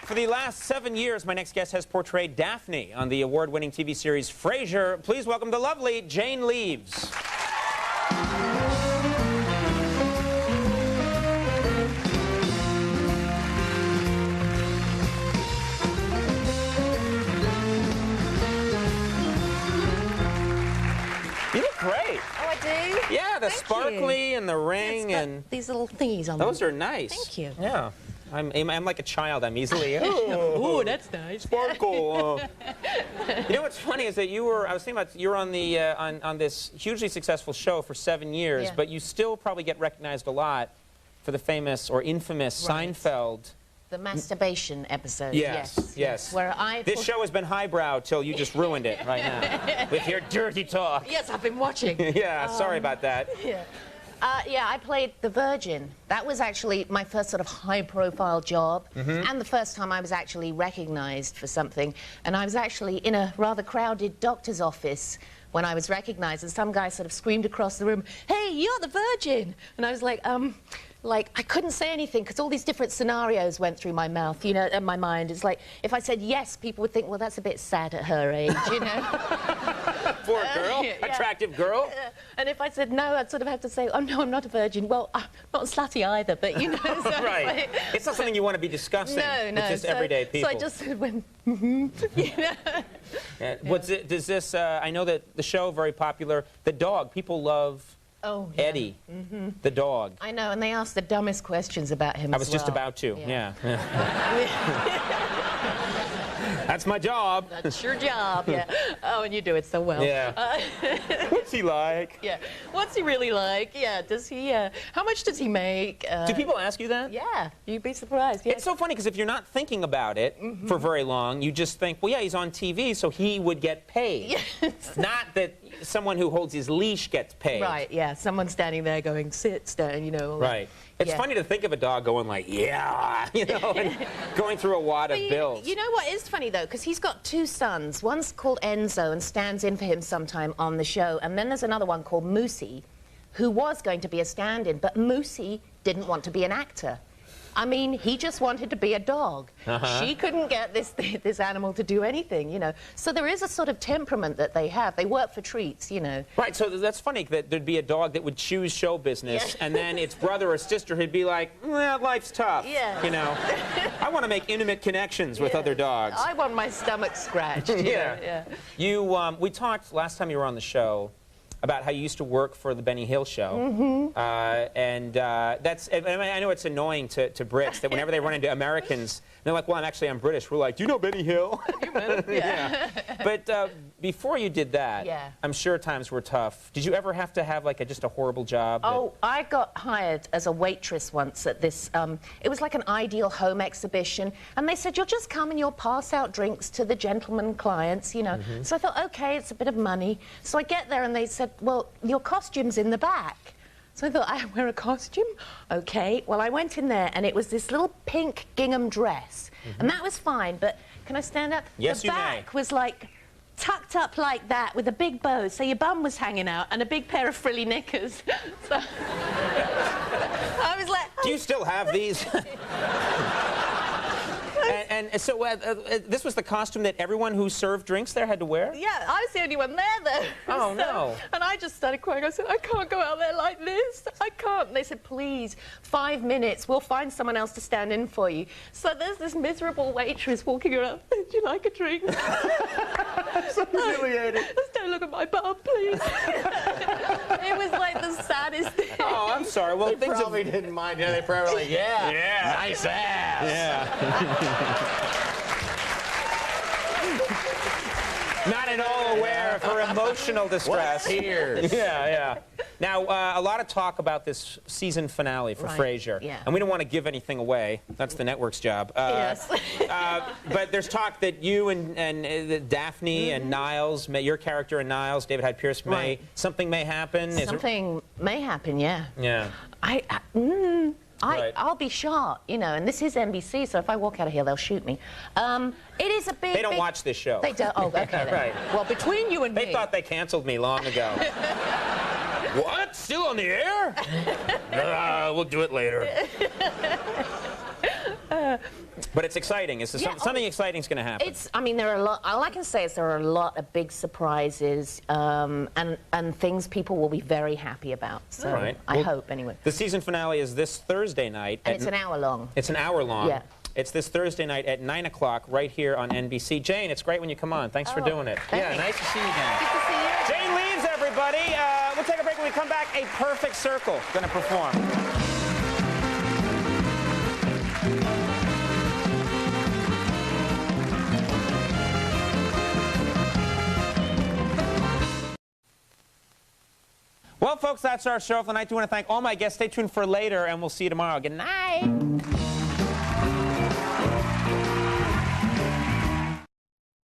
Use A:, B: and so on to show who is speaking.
A: For the last 7 years, my next guest has portrayed Daphne on the award-winning TV series Frasier. Please welcome the lovely Jane Leeves. You look great.
B: Oh, I do?
A: Yeah, the
B: Thank
A: sparkly
B: you.
A: and the ring
B: Yeah,
A: and
B: these little thingies on
A: those
B: them.
A: are nice.
B: Thank you.
A: Yeah. I'm like a child. I'm easily
B: Ooh, that's nice.
A: sparkle. You know what's funny is that I was thinking about you were on the on this hugely successful show for 7 years,
B: Yeah.
A: but you still probably get recognized a lot for the famous or infamous
B: Right.
A: Seinfeld.
B: The masturbation episode.
A: Yes.
B: Where
A: This show has been highbrow till you just ruined it right now with your dirty talk.
B: Yes, I've been watching.
A: Yeah, sorry about that.
B: Yeah. Yeah, I played the Virgin. That was actually my first sort of high-profile job, and the first time I was actually recognized for something. And I was actually in a rather crowded doctor's office when I was recognized, and some guy sort of screamed across the room, "Hey, you're the Virgin!" And I was like, I couldn't say anything because all these different scenarios went through my mouth, you know, and my mind. It's like, if I said yes, people would think, well, that's a bit sad at her age, you know.
A: Poor girl,
B: Yeah.
A: attractive girl.
B: And if I said no, I'd sort of have to say, oh, no, I'm not a virgin. Well, I'm not slutty either, but, you know. So
A: Right. It's not something you want to be discussing.
B: No.
A: It's just everyday people.
B: So I just went, you know.
A: Yeah. Does this, I know that the show, very popular, the dog, people love
B: Oh, yeah.
A: Eddie, the dog.
B: I know, and they ask the dumbest questions about him
A: I was just about to, yeah. That's my job.
B: That's your job, yeah. Oh, and you do it so well.
A: Yeah. What's he like?
B: Yeah. What's he really like? Yeah. Does he, how much does he make?
A: Do people ask you that?
B: Yeah. You'd be surprised. Yeah.
A: It's so funny because if you're not thinking about it for very long, you just think, well, yeah, he's on TV, so he would get paid.
B: Yes.
A: Not that someone who holds his leash gets paid.
B: Right, yeah. Someone standing there going, sit, stand, you know.
A: Right. It's
B: Yeah.
A: funny to think of a dog going like, yeah, you know, and going through a wad of bills.
B: You know what is funny, though? Because he's got 2 sons. One's called Enzo and stands in for him sometime on the show. And then there's another one called Moosey, who was going to be a stand-in, but Moosey didn't want to be an actor. I mean, he just wanted to be a dog. She couldn't get this animal to do anything, you know. So there is a sort of temperament that they have. They work for treats, you know.
A: Right, so that's funny that there'd be a dog that would choose show business,
B: Yeah.
A: and then its brother or sister would be like, well, life's tough.
B: Yeah.
A: You know, I want to make intimate connections with
B: Yeah.
A: other dogs.
B: I want my stomach scratched. you know, yeah.
A: We talked last time you were on the show about how you used to work for the Benny Hill show, and I know it's annoying to Brits that whenever they run into Americans, they're like, well, I'm British. We're like, do you know Benny Hill?
B: You met him? Yeah.
A: But before you did that,
B: Yeah.
A: I'm sure times were tough. Did you ever have to have like just a horrible job?
B: Oh, I got hired as a waitress once at this, it was like an ideal home exhibition, and they said, you'll just come and you'll pass out drinks to the gentlemen clients, you know. So I thought, okay, it's a bit of money. So I get there and they said, well, your costume's in the back. So I thought, I wear a costume? Okay. Well, I went in there and it was this little pink gingham dress, and that was fine, but can I stand up?
A: Yes,
B: the
A: you may.
B: back was like tucked up like that with a big bow, so your bum was hanging out, and a big pair of frilly knickers. So I was like,
A: Do you still have these? And so this was the costume that everyone who served drinks there had to wear?
B: yeah, I was the only one there, though.
A: Oh, no.
B: And I just started crying. I said, I can't go out there like this. I can't. And they said, please, 5 minutes. We'll find someone else to stand in for you. So there's this miserable waitress walking around. Do you like a drink?
A: So humiliating.
B: Just don't look at my bum, please. It was like the saddest thing.
A: Oh, I'm sorry. Well,
C: They probably didn't mind. Yeah, they probably were like, yeah, nice ass.
A: Yeah. Not at all aware of her emotional distress.
C: Tears.
A: Yeah. Now, a lot of talk about this season finale for
B: Right,
A: Frasier.
B: yeah.
A: And we don't want to give anything away. That's the network's job.
B: Yes.
A: But there's talk that you and Daphne and Niles, your character and Niles, David Hyde Pierce,
B: Right.
A: something may happen.
B: Something may happen, yeah.
A: Yeah.
B: I'll
A: Right.
B: be shot, you know, and this is NBC, so if I walk out of here, they'll shoot me. It is a big...
A: They don't
B: big-
A: watch this show.
B: They don't? Oh, okay. then.
A: Right.
B: Well, between you and me...
A: They thought they canceled me long ago. What? Still on the air? We'll do it later. But it's exciting. Something exciting is going to happen.
B: I mean, there are a lot. All I can say is there are a lot of big surprises and things people will be very happy about. So
A: All right.
B: I hope, anyway.
A: The season finale is this Thursday night.
B: And it's an hour long.
A: It's an hour long.
B: Yeah.
A: It's this Thursday night at 9 o'clock right here on NBC. Jane, it's great when you come on. Thanks for doing it.
B: Thanks.
A: Yeah, nice to see you again.
B: Good to see you.
A: Jane Leeves, everybody. We'll take a break. When we come back, A Perfect Circle going to perform. Well, folks, that's our show for the night. I want to thank all my guests. Stay tuned for later, and we'll see you tomorrow. Good night.